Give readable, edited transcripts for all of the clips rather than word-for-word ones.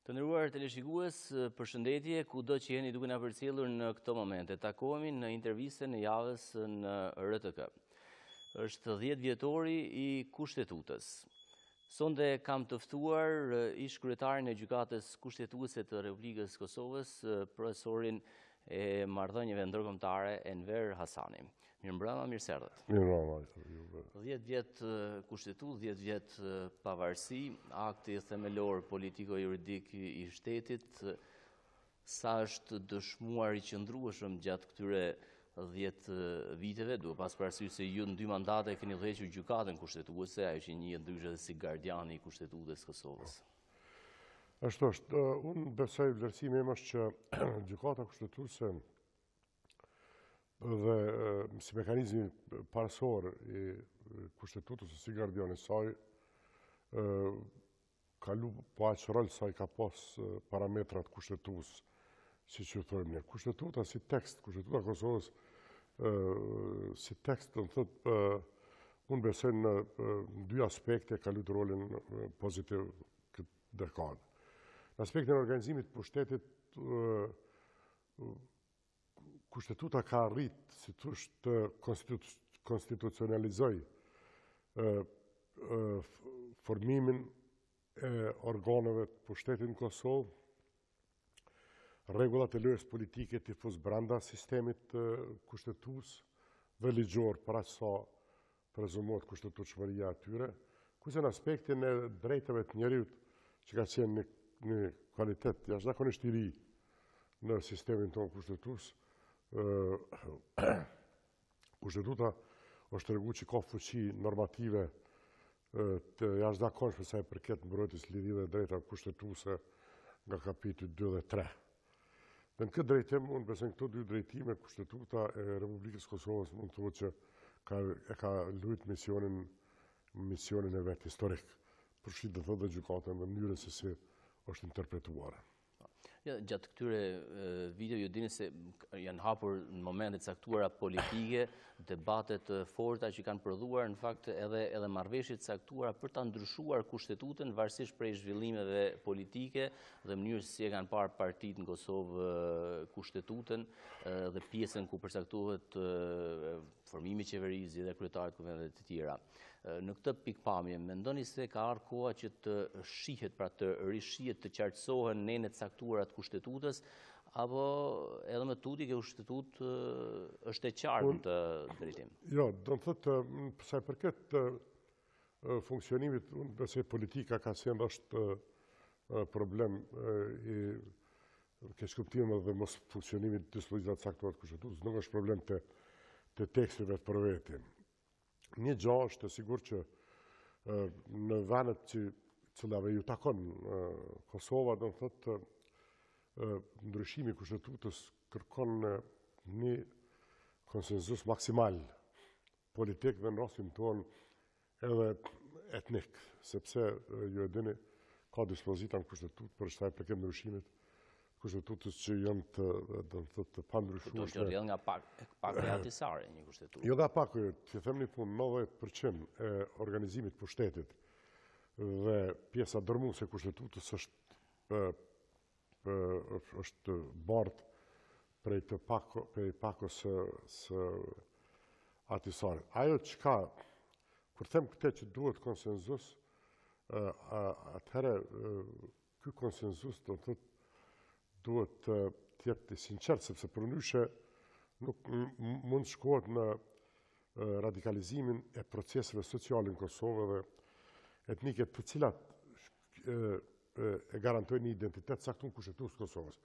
Të nderuar teleshikues, përshëndetje, kudo që jeni duke na përcjellur në këto momente. Takohemi në intervistën e javës në RTK. Është 10 vjetori i Kushtetutës. Sonde kam të ftuar ish kryetarin e gjykatës kushtetuese të Republikës Kosovës, profesorin e marrëdhënieve ndërkombëtare Enver Hasani. Mirëmbrëma, mirë se erdhët. Mirëmbrëma. 10 vjet kushtetutë, 10 vjet pavarësi, akti themelor politiko-juridik i shtetit, sa është dëshmuar i qëndrueshëm gjatë këtyre 10 viteve, duke pas parasysh se ju në 2 mandate keni udhëhequr gjykatën kushtetuese, ajo që njihet ndryshe si gardiani i Kushtetutës Kosovës. Ashtu është, unë besoj vlerësimi im është që gjykata kushtetuese dhe si mekanizmi parësor i Kushtetutës si gardiani i saj ka luajtur po aq rol sa i ka pas parametrat kushtetues, siç u thojmë ne. Kushtetuta si tekst, Kushtetuta e Kosovës si tekst, do të thotë unë besoj në 2 aspekte ka luajtur rolin pozitiv këtë dekadë. Në aspektin e organizimit pushtetit, Kushtetuta ka arrit, si thosh, të konstitucionalizoj formimin e organeve të pushtetit në Kosovë, rregullat e lojës politike të fus brenda sistemit kushtetues dhe ligjor para sa prezumohet kushtetueshmëria e tyre, kurse në aspektin e drejtave të njerëzit që ka qenë një kvalitet jashtëzakonisht i ri në sistemin tonë kushtetues, Kushtetuta është treguar që ka fuqi normative të jashtëzakonshme sa i përket mbrojtjes lidhjeve dhe drejtave kushtetuese nga kapitulli 2 dhe 3. Dhe në këtë drejtim, unë besoj këto 2 drejtime, Kushtetuta e Republikës Kosovës mund të thotë që ka luajtur misionin e vet historik, përfshirë të thotë dhe gjykatën në mënyrën se si është interpretuar. Gjatë këtyre viteve ju dini se janë hapur në momente caktuara politike, debatet forta që kanë prodhuar në fakt edhe marrëveshje të caktuara për ta ndryshuar kushtetutën varësisht prej zhvillimeve politike dhe mënyrës si e kanë parë partitë në Kosovë kushtetutën dhe pjesën ku përcaktohet formimi i qeverisë dhe kryetarit të kuvendeve të tjera. Në këtë pikpamje, mendoni se ka ardhur koha që të shihet, pra të rishihet, të qartësohen nenet caktuara të kushtetutës, apo edhe më tutje kjo kushtetutë është e qartë në të drejtim? Jo, do të thotë, sa i përket funksionimit, unë besoj politika ka qenë është problem i keqkuptimit dhe mos funksionimit të dispozitat caktuara të kushtetues, nuk është problem të teksteve të përveti. Një gjë është e sigurt që në vendet cilave ju takon Kosova, do të thotë, ndryshimi i kushtetutës kërkon një konsenzus maksimal politik dhe në rastin tonë edhe etnik, sepse ju e dini ka dispozita në kushtetutë për sa i përket ndryshimit kushtetutës që janë të pandryshueshme. Këto që rrjedh nga pak atisare një kushtetutë. Jo nga pak, të them një punë, 90% e organizimit pushtetit dhe pjesa dërmuese e kushtetutës është bardh prej pakos së atisarit. Ajo çka, kur them këtë që duhet konsenzus, atëherë ky konsenzus do të duhet të jetë sinqert, sepse përndryshe nuk mund shkohet në radikalizimin e proceseve sociale në Kosovë dhe etnike të cilat e garantojnë një identitet saktun kushtetues të Kosovës.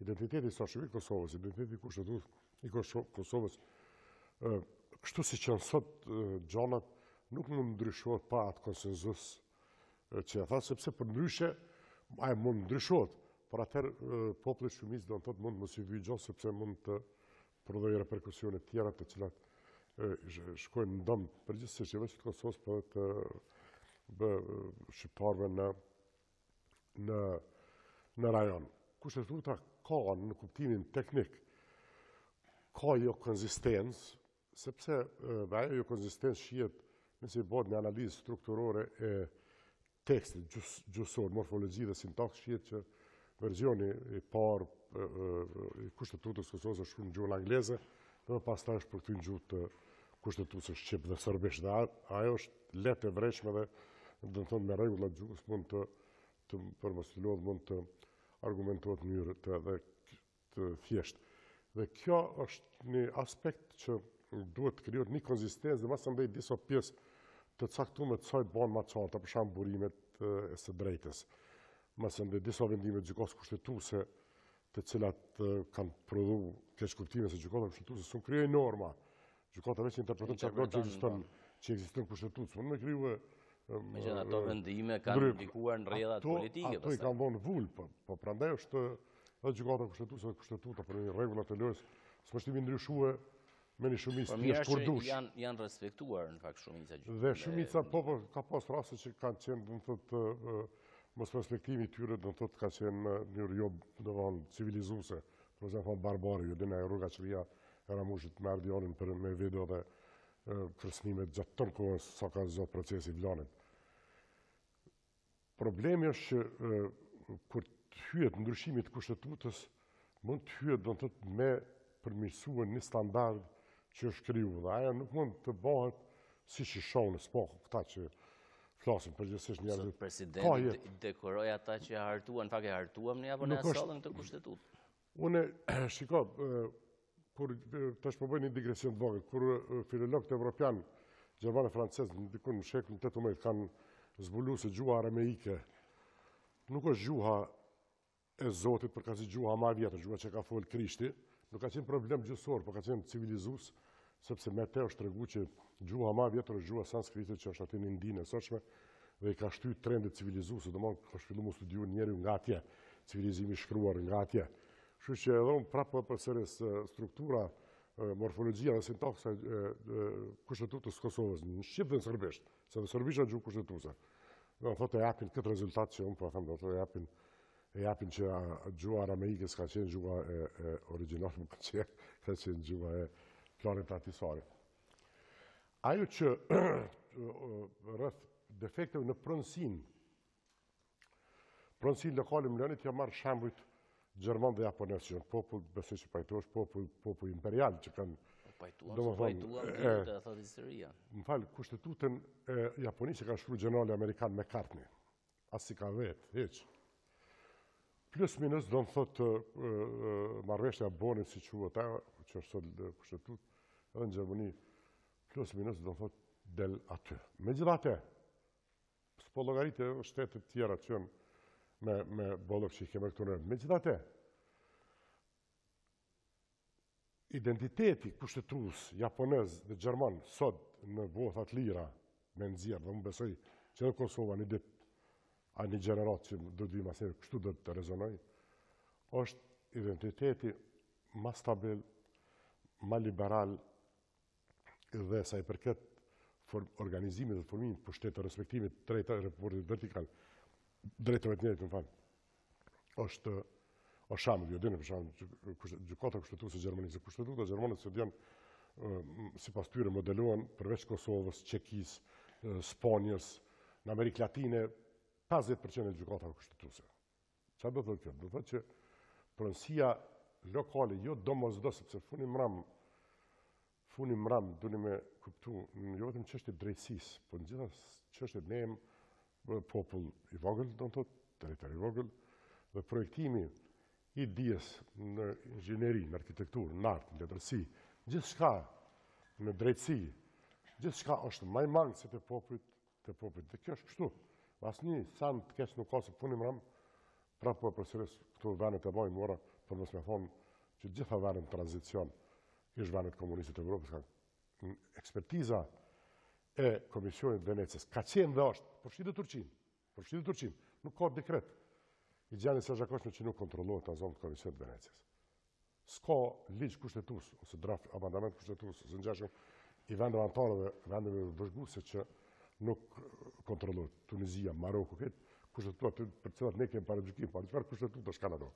Identiteti i Sashëvi Kosovës, identiteti i kushtetues i Kosovës, kështu si që sot gjanat nuk mund ndryshohet pa atë konsenzus që e tha, sepse përndryshe ai mund ndryshohet, por atëherë populli shumicë do të thotë mund mos i vyjë gjë sepse mund të prodhojë reperkusione të tjera të cilat shkojnë në dëm përgjithsisht jo vetëm të Kosovës, por të shqiptarëve në rajon. Kushtetuta ka në kuptimin teknik ka jo konzistencë, sepse ajo jo konzistencë shihet nëse bëhet një analizë strukturore e tekstit gjusor, morfologji dhe sintaks, shihet që verzioni i parë i kushtetutës kosovës është në gjuhën angleze, dhe pastaj është për këtu në gjuhë të kushtetutës shqip dhe sërbisht. Dhe ajo është lehtë e vrejshme dhe do të thonë me rregullat gjuhës mund të për mos të lodhë mund të argumentohet në mënyrë të thjeshtë. Dhe kjo është një aspekt që duhet të krijohet një konzistencë dhe masandej disa pjesë të caktuara të saj bën më të qarta, për shembull burimet e së drejtës. Masandej disa vendime të gjykatës kushtetuese, të cilat kanë prodhuar keq kuptime se gjykata kushtetuese s'u krijoi norma. Gjykata vetë interpreton çfarë që ekziston kushtetues. Unë më krijue me që ato vendime kanë ndikuar në rrjedhat politike. Ato i kanë dhënë vull, po prandaj është edhe gjykata kushtetuese dhe kushtetuta për rregullat e lojës s'është i ndryshuar me një shumicë thjesht kur dush. Janë respektuar në fakt shumica gjykatës. Dhe shumica ka pas raste që kanë qenë, do të thotë, mos respektimi i tyre, do të thotë, ka qenë në mënyrë jo, do të thonë, civilizuese. Për shembull barbare, ju dinë rruga Çelia e Ramushit me ardhjonin për me video dhe kërcënimet gjatë tërë kohës sa ka zot procesi i Vlanit. Problemi është që kur të hyet ndryshimi të kushtetutës, mund të hyet, do të thotë, me përmirësuar një standard që është krijuar. Dhe ajo nuk mund të bëhet siç i shohën s'po këta që flasin përgjithsisht njerëzit. Presidenti dekoroi ata që hartuan, në fakt e hartuam ne apo ne sollën këtë kushtetutë. Unë shiko, kur tash po bëj një digresion të vogël, kur filologët evropian, gjerman e francez, diku në shekullin 18 kanë zbuluar se gjuha arameike nuk është gjuha e Zotit, për ka si gjuha më e vjetër, gjuha që ka folë Krishti, nuk ka qenë problem gjuhësor, por ka qenë civilizues, sepse me te është treguar që gjuha më e vjetër është gjuha sanskrite që është aty në Indinë e sotshme dhe i ka shtyr trendet civilizuese, domosdoshmë ka filluar të studiojë njeriu nga atje, civilizimi i shkruar nga atje. Kështu që edhe unë prapë përsëris struktura, morfologjia dhe sintaksa kushtetues Kosovës në shqip dhe në serbisht, se në serbisht është gjuhë kushtetuese. Do thotë e japin këtë rezultat që unë po them, do thotë e japin që gjuha arameike s'ka qenë gjuha e origjinal, më ka qenë gjuha e Planit Ahtisarit. Ajo që rreth defekteve në pronësinë lokale më lënit ja marrë shembujt Gjerman dhe Japones, që janë popull, besoj që pajtohesh, popull imperial që kanë pajtuam historia. Më falë, kushtetutën e Japonisë ka shkruar gjenerali amerikan McCartney. As si ka vetë, hiç. Plus minus do të thotë marrëveshja e Bonit, si quhet ajo, që është sot kushtetutë, edhe në Gjermani, plus minus do të thotë del aty. Megjithatë, s'po llogaritë shtetet tjera që janë me bollok që i keme këtu në rëndë. Megjithatë, identiteti kushtetues japonez dhe gjerman sot në bothat lira me nxjerr, dhe më besoj që edhe Kosova një ditë a një gjenerat që do të vi mas herë kështu do të rezonoj, është identiteti ma stabil, ma liberal dhe sa i përket organizimit dhe formimit për shtetë respektimit drejta e raportit vertikal, drejtave të njerit, më falë, është shembull, ju dini për shembull, gjykata kushtetuese e Gjermanisë, kushtetuta gjermane që janë sipas tyre modelohen përveç Kosovës, Çekisë, Spanjës, në Amerikë Latine, 50% e gjykatave kushtetuese. Çfarë do thotë kjo? Do thotë që pronësia lokale jo domosdoshmë, sepse funi mram duni me kuptu, jo vetëm çështje drejtësisë, por në gjitha çështjet ne jemi popull i vogël, do të thotë, territor i vogël, dhe projektimi i dijes në inxhinieri, në arkitekturë, në art, në letërsi, gjithçka në drejtësi, gjithçka është më i mangë se të popullit. Dhe kjo është kështu. Asnjë san të keq nuk ka se funi mram, prapë po përsëris këto vendet e bojnë mora, për mos me thonë që gjitha vendet në tranzicion, ish vendet komuniste të Evropës kanë ekspertiza e Komisionit Venecës, ka qenë dhe është, përfshirë Turqinë, nuk ka dekret. I gjani së zakonshme që nuk kontrollohet në zonë të Komisionit Venecës. S'ka ligj kushtetues ose draft amandament kushtetues ose ngjashëm i vendeve anëtarëve, vendeve vëzhguese që nuk kontrollohet. Tunizia, Maroku, këtë kushtetuta për cilat ne kemi paragjykim, pa çfarë kushtetuta kanë ato.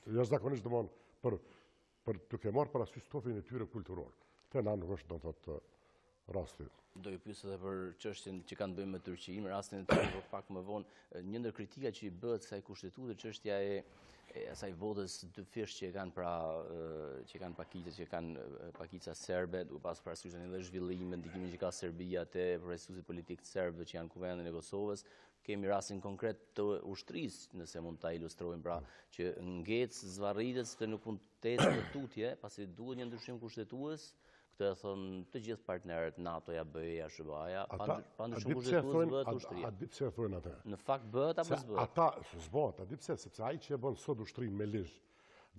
Jashtëzakonisht domthonë për duke marrë parasysh stofin e tyre kulturor. Këtë na nuk është do të thotë rasti. Do ju pyes edhe për çështjen që kanë bëjmë me Turqinë, rastin e tyre pak më vonë, një ndër kritikat që i bëhet kësaj kushtitute, çështja e asaj votës dyfish që kanë që kanë pakicët, që kanë pakica serbe, duke pasur parasysh edhe zhvillimin, ndikimin që ka Serbia te përfaqësuesit politik serbë që janë kuvendin e Kosovës. Kemi rastin konkret të ushtrisë, nëse mund ta ilustrojmë, pra që ngec zvarritet se nuk mund të ecë në tutje, pasi duhet një ndryshim kushtetues. Këtë e thonë të gjithë partnerët NATO-ja, BE-ja, SBA-ja, pa ndryshim kushtetues bëhet ushtria. A di pse e thonë ata? Në fakt bëhet apo s'bëhet? Ata s'bëhet, a di pse? Sepse ai që e bën sot ushtrinë me ligj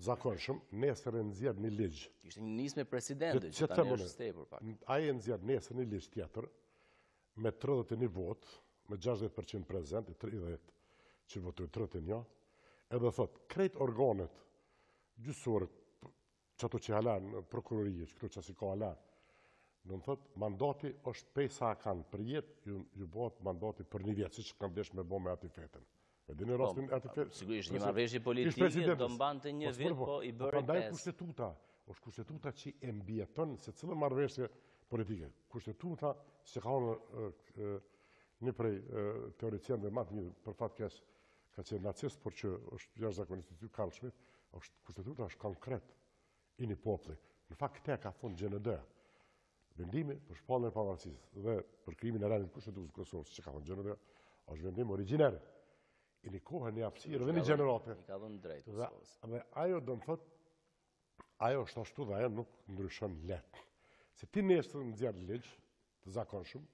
zakonshëm, nesër e nxjerr një ligj. Ishte një nismë presidenti që tani është stepur pak. Ai e nxjerr nesër një ligj tjetër me 31 votë, me 60% prezent, 30 që votojnë 31, edhe thot, krejt organet gjyqësorë, që ato që halan, prokurorije, që këto që si ka halan, në thot, mandati është pej sa kanë për jetë, ju bëhet mandati për një vjetë, si që kanë desh me bo me ati fetën. E dini rastin ati fetën? Sigurisht, një marrëveshje politike do mbante një vit, po i bëre 5. Prandaj kushtetuta, është kushtetuta që e mbjetën se cilë marrëveshje politike. Kushtetuta, që ka unë një prej teoricienëve më të mirë, për fat keq ka qenë nacist, por që është jashtëzakonisht i Karl Schmitt, kushtetuta është konkret i një populli. Në fakt këte ka thonë GND, vendimi për shpalljen e pavarësisë dhe për krijimin e rendit kushtetutës së Kosovës, që ka thonë GND, është vendim origjinal. I një kohë, një hapësirë dhe një gjenerate. I ka dhënë drejt Kosovës. Dhe ajo do të thotë, ajo është ashtu dhe ajo nuk ndryshon lehtë. Se ti nesër nxjerr ligj të zakonshëm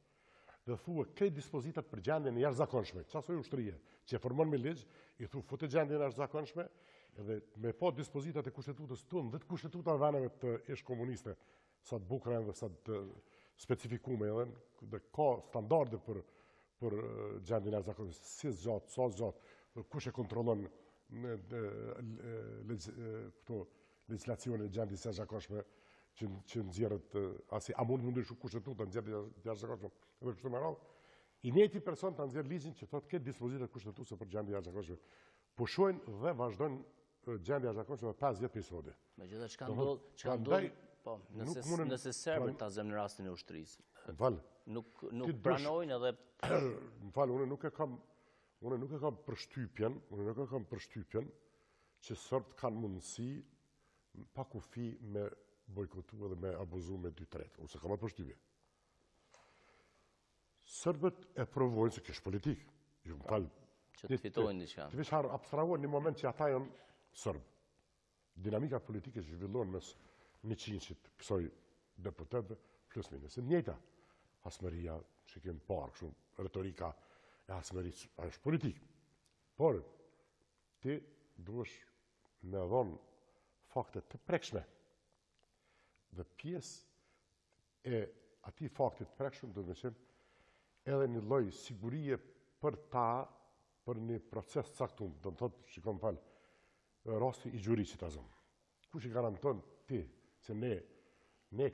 dhe thua këtë dispozitat për gjendjen e jashtëzakonshme. Çfarë ushtrie që e formon me ligj, i thu futë gjendjen e jashtëzakonshme, edhe me po dispozitat e kushtetutës tonë dhe të kushtetutat veneve të ish komuniste, sa të bukura dhe sa të specifikume, dhe ka standarde për gjendjen e jashtëzakonshme, si zgjat, sa zgjat, kush e kontrollon legjislacionin e gjendjes së jashtëzakonshme që nxjerrët asi a mund të ndryshojë kushtetuta në gjendje jashtëzakonshme, edhe kështu me radhë. I njëjti person ta nxjerr ligjin që thotë këtë dispozitat kushtetuese për gjendje jashtëzakonshme. Pushojnë dhe vazhdojnë gjendja jashtëzakonshme me 50 episode. Megjithatë çka ndodh, po, nëse serbët ta zëmë në rastin e ushtrisë. Nuk pranojnë edhe unë nuk e kam përshtypjen që serbët kanë mundësi pa kufi me bojkotu edhe me abuzu me 2/3, ose kam atë përshtypje. Serbët e provojnë se kështë politik. Ju më falë. Që të fitojnë diçka. Të vishar abstrahuan një moment që ata janë sërbë. Dinamika politike që zhvillohen mes 100 kësoj deputetëve, plus minus. Se njëjta, hasmëria që kemë parë, kështu retorika e hasmërisë, ajo është politik. Por, ti duhesh me dhonë fakte të prekshme. Dhe pjesë e ati fakte të prekshme do të qenë edhe një lloj sigurie për ta, për një proces caktuar, do të thotë, shikon falë, rasti i gjuricit ta zëm. Kush i garanton ti se ne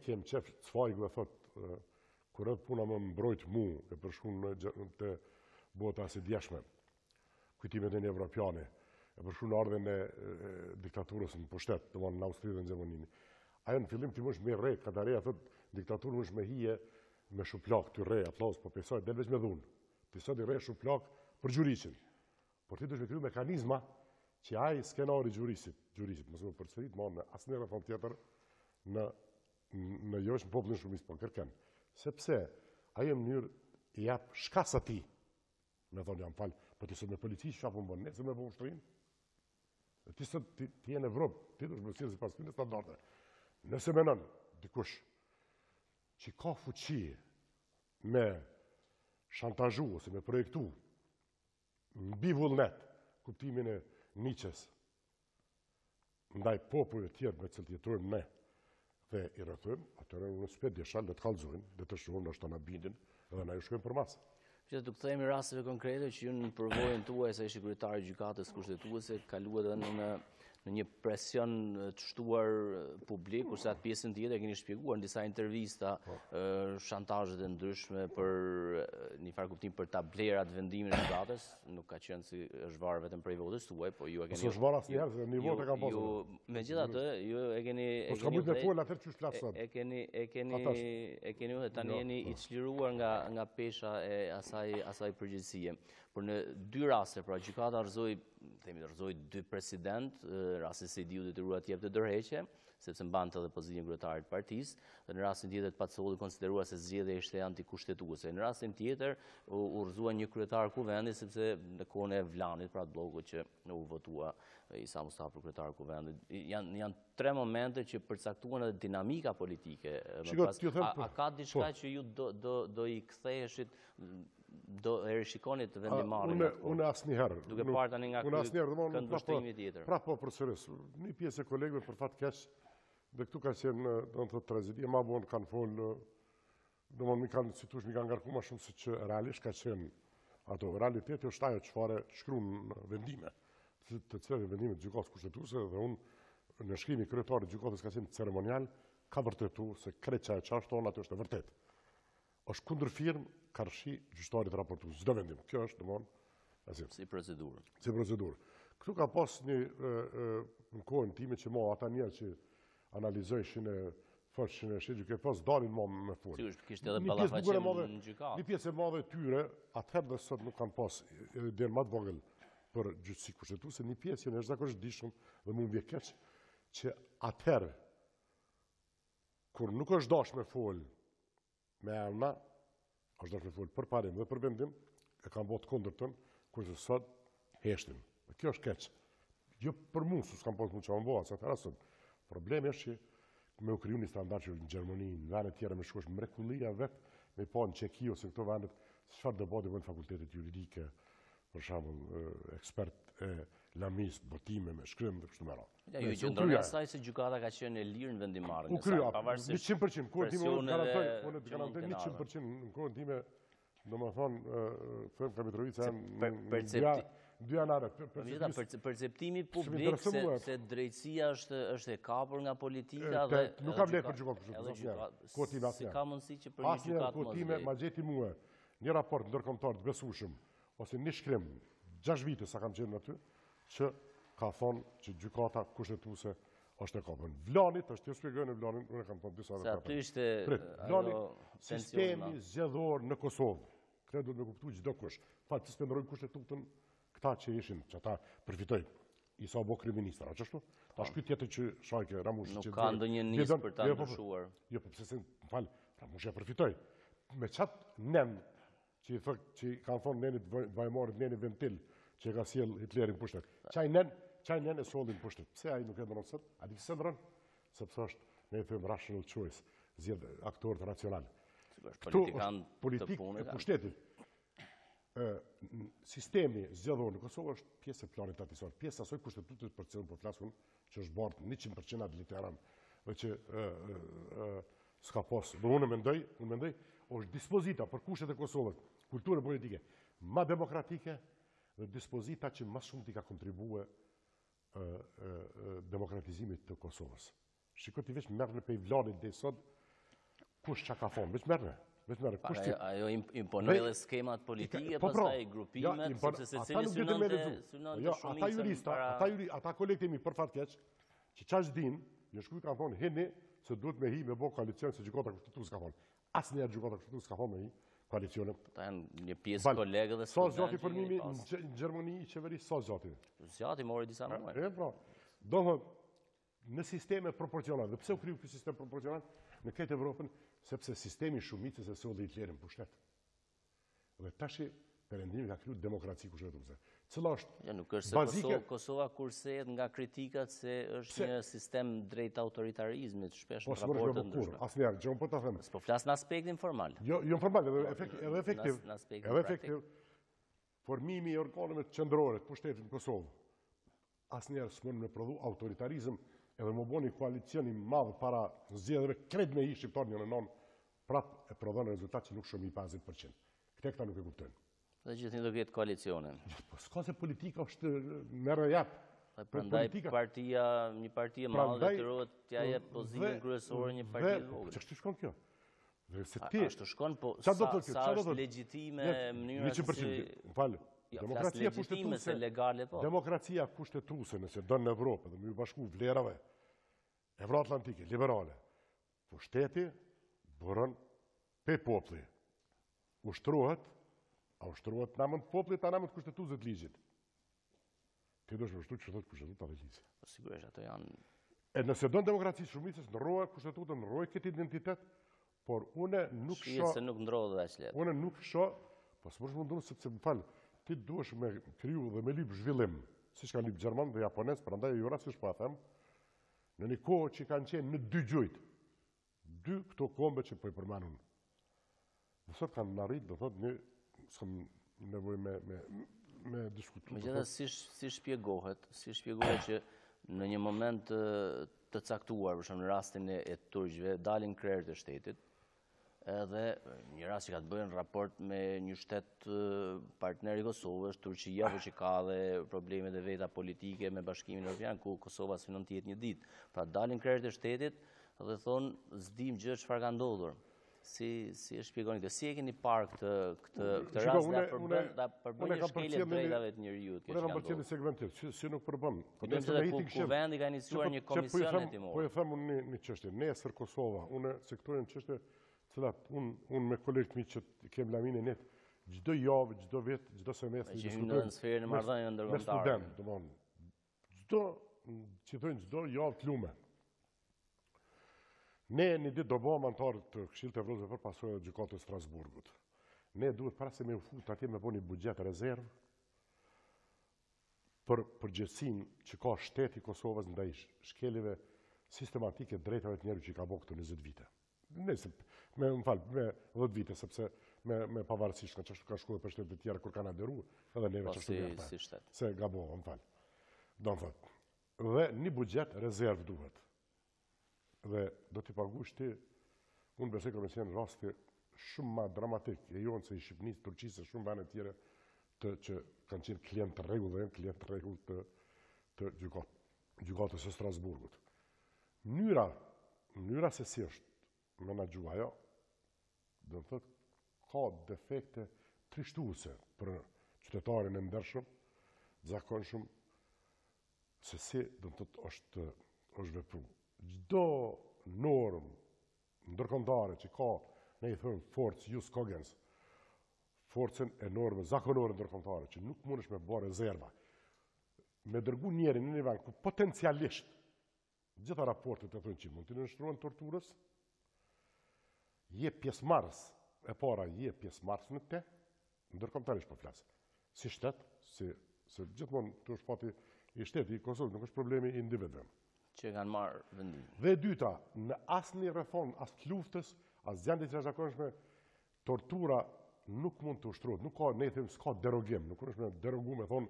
kem qef cfajgu e thotë, kur edhe puna më mbrojt mu e përshkun të bota si djeshme, kujtimet e një evropiane, e përshkun ardhen e diktaturës në pushtet, të në Austri dhe në Gjermanini. Ajo në fillim ti mësh me rejt, ka të reja thotë, diktaturë mësh me hije, me shuplak të rej, aplaus, po pesoj, del veç me dhunë. Pesoj i rej shuplak për gjuricin. Por ti dush me kryu mekanizma që ai skenari gjuricit, mësë më përsërit, ma në asë një reform tjetër, në jo është në popullin shumis, po në kërken. Sepse, ajo mënyrë i jap shkasa ti, me thonë jam falë, po ti sot me polici që apë më bënë, se me bënë ushtërin. Ti sot, ti e në Evropë, ti dush me sirë si pas kënë standarde. Nëse menon, dikush, që ka fuqi me shantazhu ose me projektu mbi vullnet kuptimin e Nietzsches ndaj popujve tjerë me cilët jetojmë ne dhe i rrethojmë, atëherë unë s'pe desha le të kallëzojnë, le të shohim ndoshta na bindin dhe na ju shkojmë për mas. Që të kthehemi rasteve konkrete që ju në përvojën tuaj sa ishi kryetari i gjykatës kushtetuese, kaluat edhe në në një presion të shtuar publik, kurse atë pjesën tjetër e keni shpjeguar në disa intervista, shantazhet e ndryshme për një farë kuptim për ta blerat vendimin e gjykatës, nuk ka qenë si është varë vetëm prej votës tuaj, po ju e keni. Është varë asnjëherë se një votë ka pasur. Megjithatë, ju e keni. Po s'ka mujt me fol atëherë çu flas sot. E keni tani jeni i çliruar nga pesha e asaj përgjegjësie. Por në dy raste, pra gjykata rrëzoi dy president, rastin se Sejdiu detyruar të jepte dorëheqje, sepse mbante edhe pozicion kryetarit të partisë, dhe në rastin tjetër Pacolli konsiderua se zgjedhja ishte antikushtetuese. Në rastin tjetër u rrëzua një kryetar kuvendi sepse në kohën e Vlanit, pra bllokut që u votua Isa Mustafa për kryetar kuvendit. Janë tre momente që përcaktuan edhe dinamika politike. A ka diçka që ju do i ktheheshit, do e rishikonit vendimarrjen? Unë asnjëherë. Duke parë tani nga këndvështrimi tjetër. Pra po përsëris. Një pjesë e kolegëve për fat keq, dhe këtu ka qenë, do të thotë, tragedia, ma vonë kanë folë, domthonë mi kanë mi kanë ngarku më shumë se që realisht ka qenë ato. Realiteti është ajo çfarë shkruan në vendime, të cilat vendime të gjykatës kushtetuese, dhe unë në shkrimi kryetarit të gjykatës ka qenë ceremonial, ka vërtetuar se kreça e çfarë thonë atë është e vërtetë. Është kundër firmë, karshi gjyqtarit raportues çdo vendim. Kjo është domthonë si procedurë. Si procedurë. Këtu ka pas një në kohën time që mo ata njerëz që analizojshin e thoshën e shit që pas dalin më me fol. Sigurisht kishte edhe ballafaqim në gjykatë. Një pjesë e madhe e tyre atëherë dhe sot nuk kanë pas edhe më të vogël për gjyqësi kushtetuese, një pjesë që është zakonisht dishum dhe mund vjen keq që atëherë kur nuk është dash me fol me emna, është dash me fol për parim dhe për vendim, e kanë bërë të kundërtën, kurse sot heshtin. Kjo është keq. Jo për mua, s'kam pas mund çfarë bëha, sa atëherë sot. Problemi është që me u kriju një standard që në Gjermani, në vende tjera me shkosh mrekullia vetë, me pa në Çeki ose këto vendet, çfarë debate bëjnë fakultetet juridike, për shembull, ekspert e lamis, botime me shkrim dhe kështu me radhë. Ja, ju gjendroni asaj se gjykata ka qenë e lirë në vendimarrjen e saj, pavarësisht 100%, kohën time unë të garantoj 100% në kohën time, domethënë, them ka Mitrovica janë dy anare. Perceptimi publik se drejtësia është e kapur nga politika dhe nuk ka vlerë për gjykatë kushtetuese. Kohën time asnjëherë. Si ka mundësi që për një gjykatë kohën time ma gjeti mua një raport ndërkombëtar të besueshëm ose një shkrim 6 vite sa kam qenë aty, që ka thonë që gjykata kushtetuese është e kapur. Vlanit, është të shpjegoj në Vlanin, unë kam thonë disa Se aty ishte Vlanit, sistemi zgjedhor në Kosovë. Këtë duhet me kuptu çdo kush. Fal të suspendojnë kushtetutën këta që ishin, që ata përfitojnë. Isa bo kryeministra, çështu? Tash ky tjetër që Shajke Ramushi nuk ka ndonjë nisë për ta ndryshuar. Jo, po pse se, fal, Ramushi e përfitoi. Me çat nen që kanë thonë nenit Vajmarit, neni ventil, që ka sjell Hitlerin pushtet. Çaj nen e sollin pushtet. Pse ai nuk e ndron sot? A di pse ndron? Sepse është, ne them rational choice, zgjedh aktorët racional. Këtu politikë e pushtetit. Sistemi zgjedhor në Kosovë është pjesë e planit tatisor, pjesë asoj kushtetutit për cilën po flasun, që është bardh 100% ad literam, dhe që s'ka pas. Dhe unë mendoj, është dispozita për kushtet e Kosovës, kulturë politike, ma demokratike dhe dispozita që ma shumë t'i ka kontribue demokratizimit të Kosovës. Shiko t'i veç mërë në pej Vlanit dhe sot, kush që ka thonë, veç mërë. Ajo imponoj dhe skemat politike, pastaj grupimet, sepse se cili synonte ata jurista, ata kolegët e mi për fat keq, që qash din, në shkuj ka thonë, hini, se duhet me hi me bo koalicion, se gjykata kushtetuese ka thonë. Asnjëherë gjykata kushtetuese ka thonë me hi koalicione. Ta janë një pjesë kolegë dhe studentë. Sa zgjati përmimi në Gjermani i qeverisë, sa zgjati? Zgjati mori disa muaj. Pra, domethënë, në sisteme proporcionale. Dhe pse u kriju ky sistem proporcional në këtë Evropën? Sepse sistemi shumicës e solli Hitlerin pushtet. Dhe tash perëndimi ka kriju demokraci kushtetuese. Cila është nuk është se Kosova kursehet nga kritikat se është një sistem drejt autoritarizmit, shpesh në raportet ndryshme. Asnjëherë, që unë po ta them. Po flas në aspektin formal. Jo formal, edhe efektiv. Edhe efektiv. Formimi i organeve qendrore të pushtetit në Kosovë. Asnjëherë s'mund me prodhu autoritarizëm. Edhe më boni koalicioni madhë para zgjedhjeve, kret me i shqiptar një në non, prap e prodhon rezultat që nuk shumë i 50%. Këta nuk e kuptojnë. Dhe gjithë një do këtë koalicione. Po s'ka se politika është merë e japë. Prandaj një parti e madhe detyrohet t'ja jep pozitën kryesore një parti të vogël. Ç'është shkon kjo? Ashtu shkon, po sa është legjitime mënyra se si... Falë, demokracia kushtetuese legale, po. Demokracia kushtetuese, nëse do në Evropë dhe më bashku vlerave evroatlantike, liberale, pushteti bërën pe popli. Ushtrohet, a ushtrohet namën të poplit, a namën të kushtetuesit ligjit. Ti do shme ushtu që thotë kushtetuta dhe ligjit. Sigurisht, ato janë... E nëse do në demokraci shumicës, nërrohet kushtetutën, nërrohet këtë identitet, por une nuk Shihet se nuk ndrodhe dhe aq une nuk shoh, po s'mund të mundu sepse më fal, ti duhesh me kriju dhe me lyp zhvillim, siç kanë lyp gjerman dhe japonez, prandaj ju rastësisht po a them, në një kohë që kanë qenë në dy gjujt, dy këto kombe që po i përmendun. Do sot kanë arrit, do thotë ne s'kam nevojë me diskutu. Megjithatë si shpjegohet që në një moment të caktuar, për shembull në rastin e turqëve, dalin krerët e shtetit, edhe një rast që ka të bëjë në raport me një shtet partner i Kosovës, Turqia, por që ka dhe problemet e veta politike me Bashkimin Evropian, ku Kosova synon të jetë një ditë. Pra dalin krerët e shtetit dhe thonë s'dim gjë çfarë ka ndodhur. Si e shpjegoni këtë? Si e keni parë këtë rast da përbën një shkelje të drejtave të njerëzit? Unë kam përcjellë në segment tjetër, si nuk përbën. Ku vendi ka iniciuar një komision hetimor. Po e them unë një çështje, nesër Kosova, unë sektorin çështje cilat unë me kolegët mi që kem laminë net, çdo javë, çdo vit, çdo semestër diskutojmë në sferën e marrëdhënieve ndërkombëtare. Me student, domthonë, çdo javë të lume. Ne një ditë do bëhem antarë të Këshillit të Evropës për pasojë të gjykatës Strasburgut. Ne duhet para se me u fut atje me bëni buxhet rezervë për përgjegjësinë që ka shteti i Kosovës ndaj shkeljeve sistematike drejtave të njerëzit që ka bërë këto 20 vite. Me 10 vite, sepse me pavarësisht nga çështja ka shkuar për shtete të tjera kur kanë aderuar, edhe neve çështja si shtet. Se gabova, më fal. Do të thotë, dhe një buxhet rezervë duhet. Dhe do t'i pagush ti, unë besoj që në raste shumë ma dramatik, e jonë se i Shqipënisë, Turqisë, shumë vene tjere që kanë qenë klient të rregull dhe klient të rregull të gjykatës së Strasburgut. Mënyra se si është menaxhuar ajo, do të thotë ka defekte trishtuese për qytetarin e ndershëm, zakonshëm, se si do të thotë është vepruar. Çdo normë ndërkombëtare që ka, ne i thënë forcë jus cogens, forcën e normë zakonore ndërkombëtare që nuk mundesh me bërë rezerva, me dërgu njerin në një vend ku potencialisht gjitha raportet e thonë që mund të nënshtrohen torturës, je pjesëmarrës e para, je pjesëmarrës në te, ndërkombëtarisht po flas. Si shtet, se gjithmonë të është fati i shteti i Kosovës, nuk është problemi i individëve. Që kanë marrë vendim. Dhe dyta, në asnjë reformë, as të luftës, as gjendje të jashtëzakonshme, tortura nuk mund të ushtrohet, nuk ka, ne them, s'ka derogim, nuk është me derogu me thonë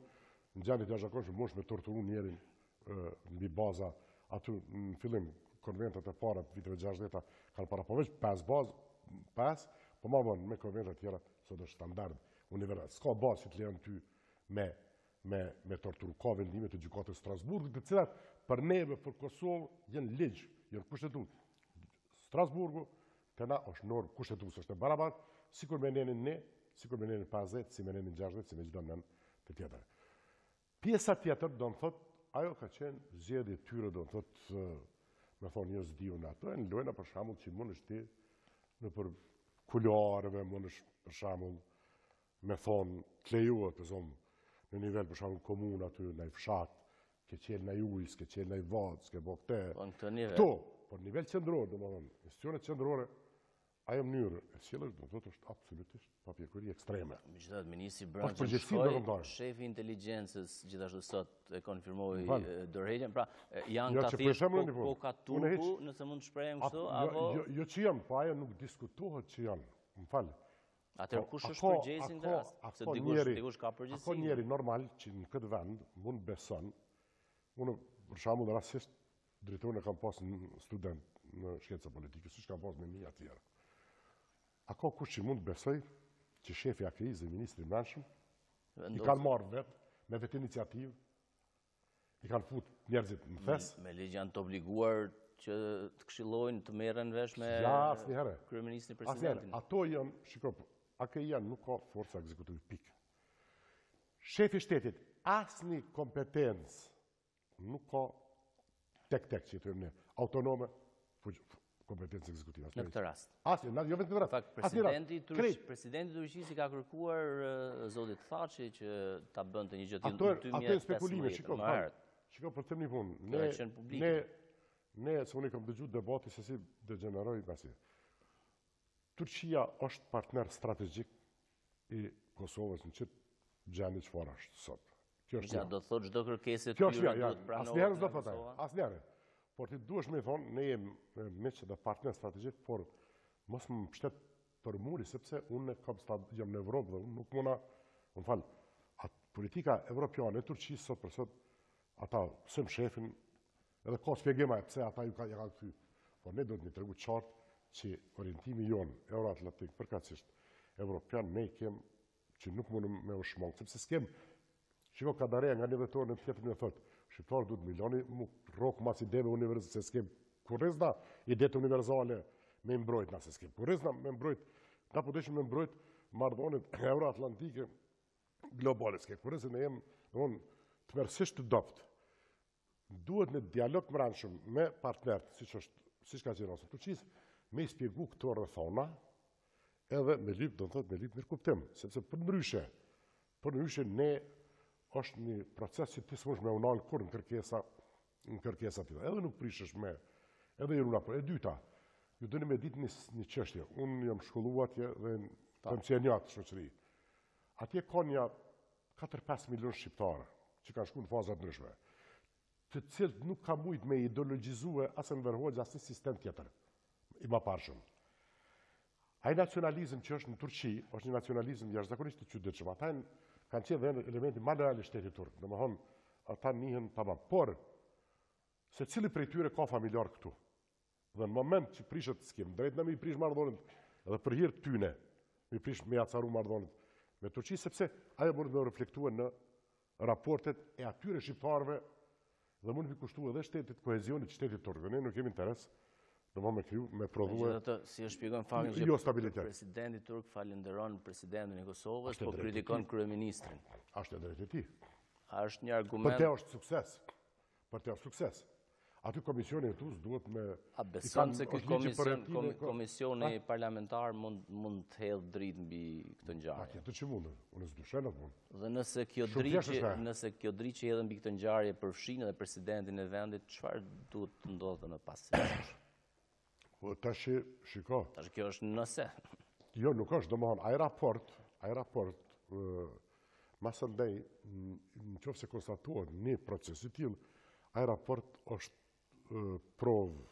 në gjendje të jashtëzakonshme mund me torturu njerin mbi baza aty në fillim konventet e para të viteve 60 kanë para përveç 5 bazë, po ma vonë me konventet e tjera sot është standard universal. S'ka bazë që të lejon ty me torturë. Ka vendime të gjykatës Strasburgut, të cilat për neve, për Kosovë, jenë ligj, jenë kushtetutë. Strasburgu, të na është normë kushtetuese, është e barabartë, sikur me nenin ne, sikur me nenin 50, si me nenin 60, si me çdo nën të tjetër. Pjesa tjetër, do të thotë, ajo ka qenë zgjedhje e tyre, do të thotë, me thonë jo s'diun ato, në lojna për shembull që mundesh ti në për kuloareve, mundesh për shembull me thonë të lejohet për zonë në nivel për shembull komunë aty në fshat, ke qenë në ujë, ke qenë në vodë, ke bërë këtë. Po në këtë nivel. Këto, por nivel qendror, domethënë, institucionet qendrore, ajo mënyrë e sjelljes do të thotë është absolutisht papjekuri ekstreme. Megjithatë, ministri Brendshëm shkoi, shefi i inteligjencës gjithashtu sot e konfirmoi dorëheqjen. Pra, janë ta thjesht po ka turku, nëse mund të shprehem kështu, apo jo që janë, po ajo nuk diskutohet që janë. Më fal. Atëherë kush është përgjegjësi në rast? Se dikush ka përgjegjësi. Ka njeri normal që në këtë vend mund beson. Unë, për shembull, rastisht drejtorin e kam pas në student në shkenca politike, siç kam pas me mia të tjerë. A ka kush që mund besoj që shefi i AKI-s dhe ministri i Brendshëm i kanë marrë vetë me vetë iniciativë, i kanë fut njerëzit në thes. Me ligj janë të obliguar që të këshillojnë të merren vesh me kryeministrin e presidentin. Ato janë, shiko, AKI-ja nuk ka forca ekzekutive, pikë. Shefi shtetit, asnjë kompetencë nuk ka tek që i thënë ne, autonome kompetencë ekzekutive. Në këtë rast. Asnjë, jo vetëm në rast. Presidenti i Turqisë ka kërkuar zotit Thaçi që ta bënte një gjë të tillë në 2015. Ato janë spekulime, shiko, për të thënë një punë. Ne, se unë kam dëgjuar debati se si degeneroi pasi. Turqia është partner strategjik i Kosovës në çdo gjendje çfarë është sot. Kjo është. Do të thotë çdo kërkesë e tyre duhet pranohet. Asnjëherë s'do thotë. Asnjëherë. Por ti duhesh me thonë, ne jemi miq dhe partner strategjik, por mos më mbështet për muri, sepse unë jam në Evropë dhe unë nuk muna, më fal, politika evropiane e Turqisë sot për sot, ata sëm shefin, edhe ka shpjegime pse ata ja kanë kthy. Por ne do të tregu qartë që orientimi jonë euroatlantik përkatësisht evropian ne kem që nuk mundem me u shmang, sepse s'kem. Shiko Kadareja nga një vetor në tjetër më thotë, shqiptarë duhet milioni mu rrok mas ideve universale, se s'kem kurrizna idetë universale me mbrojt, na se s'kem kurrizna me mbrojt, na po dëshim me mbrojt marrëdhëniet euroatlantike globale, s'kem kurrizna ne jem të mërësisht të dopt. Duhet në dialog më randshëm me partnerët, siç ka qenë ose Turqisë, me i spjegu këto rrethona, edhe me lyp, do të thotë me lyp mirë kuptim, sepse për ndryshe ne është një proces që ti s'mund me unal kur në kërkesa tilla. Edhe nuk prishesh me, edhe jeni apo. E dyta, ju dëni me ditë një çështje. Unë jam shkolluar atje dhe pensionat shoqëri. Atje ka një 4-5 milion shqiptarë që kanë shkuar në faza të ndryshme, të cilët nuk ka mujt me ideologjizue as Enver Hoxha as një sistem tjetër i maparshëm. Ai nacionalizëm që është në Turqi është një nacionalizëm jashtëzakonisht i çuditshëm. Ata kanë qenë dhe elementi më real i shtetit turk. Domethënë, ata njihen tamam. Por secili prej tyre ka familjar këtu. Dhe në moment që prishet s'kem drejt në mi prish marrëdhëniet edhe për hir tyne, mi prish me acaru marrëdhëniet me Turqi, sepse ajo mund të reflektuar në raportet e atyre shqiptarëve dhe mund të kushtuar edhe shtetit kohezionit shtetit turk. Ne nuk kemi interes me prodhue si e shpjegon faktin që presidenti turk falenderon presidentin e Kosovës, po kritikon kryeministrin. Është e drejtë e tij. Është një argument. Për te është sukses. Për te është sukses. Aty komisioni e TUS duhet me... A beson se ky komisioni parlamentar mund të hedh dritë mbi këtë ngjarje? Atje që mund, unë s'dyshen atë mund. Dhe nëse kjo dritë që hedhën mbi këtë ngjarje përfshin edhe presidentin e vendit, çfarë duhet të ndodhë më pas? Tash shiko. Tash kjo është nëse. Jo, nuk është, domethënë, ai raport masandej, në qoftë se konstatohet një proces i tillë, ai raport është provë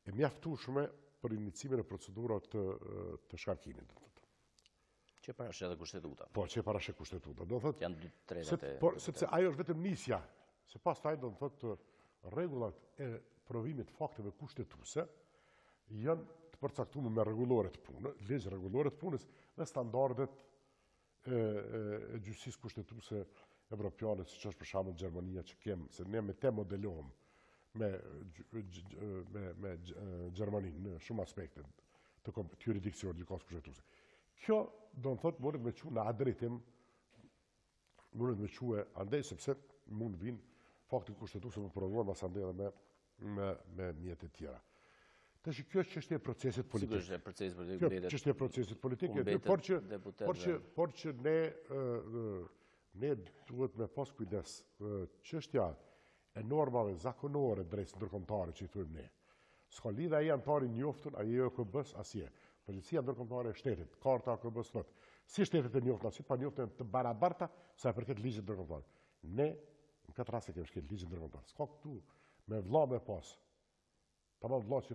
e mjaftueshme për iniciimin e procedurave të shkarkimit, do thotë. Që parashet edhe kushtetuta. Po, që parashet kushtetuta, do thotë. Janë 2/3. Sepse ajo është vetëm nisja. Se pastaj do thotë rregullat e provimit fakteve kushtetuese janë të përcaktuar me rregullore të punës, ligj rregullore të punës dhe standardet e gjyqësisë kushtetuese evropiane, siç është për shembull Gjermania që kemë, se ne me te modelohëm me Gjermaninë në shumë aspekte të jurisdiksionit gjykatës kushtetuese. Kjo do të thotë mundet me çu në drejtim, mundet me çu andaj sepse mund vinë fakti kushtetuese më provuar mas andaj edhe me mjete tjera. Tash kjo është çështje e procesit politik. Sigurisht, procesit politik. Kjo çështje e procesit politik, por që ne duhet me pas kujdes. Çështja e normave zakonore drejt ndërkombëtare që i thojmë ne. S'ka lidhje ai antari njoftun, ai OKB-s asje. Policia ndërkombëtare e shtetit, karta OKB-s thotë, si shtetet e njoftuna, si pa njoftën të barabarta sa i përket ligjit ndërkombëtar. Ne në këtë rast e kemi shkel ligjin ndërkombëtar. S'ka këtu me vëlla me pas. Tamam vëlla që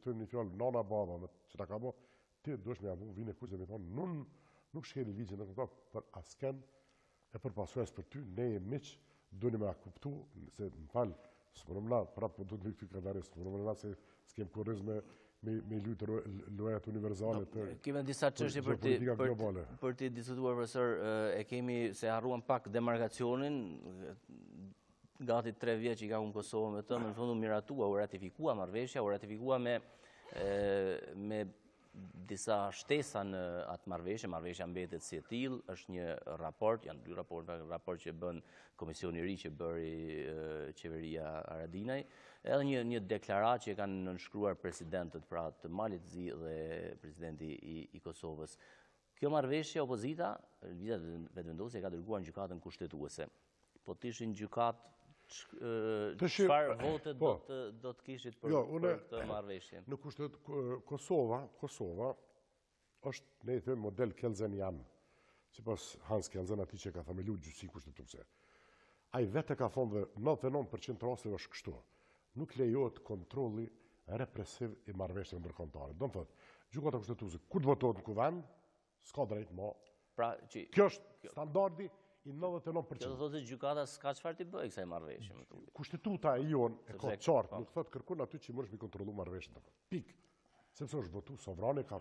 thonë një fjalë nana baba që ta ka bë, ti duhesh me avu vinë kush dhe më thonë, nuk shkeli ligjin ndërkombëtar për askën e për pasojës për ty, ne jemi miq, duheni me kuptu se më fal, s'moromna prapë do të këtë kandarë, s'moromna se s'kem kurriz me luajtur lojat universale të. Kemi disa çështje për të diskutuar, profesor, e kemi se harruan pak demarkacionin. gati 3 vjeç që ka unë Kosovë me të, në fundu miratua, u ratifikua marrëveshja, u ratifikua me disa shtesa në atë marrëveshje. Marrëveshja mbetet si e tillë, është një raport, janë 2 raport që bën komisioni i ri që bëri qeveria Haradinaj, edhe një deklaratë që kanë nënshkruar presidentët pra të Malit Zi dhe presidenti i Kosovës. Kjo marrëveshje opozita, Lëvizja Vetëvendosje ka dërguar në gjykatën kushtetuese. Po të ishin gjykatë, çfarë vote do të kishit për këtë marrëveshje? Në kushtet Kosova është ne i them model Kelzenian, sipas Hans Kelzen, atij që ka themeluar gjyqësi kushtetuese. Ai vetë ka thonë dhe 99% rasteve është kështu. Nuk lejohet kontrolli represiv i marrëveshjeve ndërkombëtare. Do të thotë, gjykata kushtetuese kur të votohet në kuvend, s'ka drejt më. Kjo është standardi i 99%. Kjo do thotë se gjykata s'ka çfarë të bëjë kësaj marrëveshje. Kushtetuta e jon e ka qartë, nuk thotë kërkon aty që mësh mi kontrollu marrëveshjen. Pik. Sepse është votu sovrani ka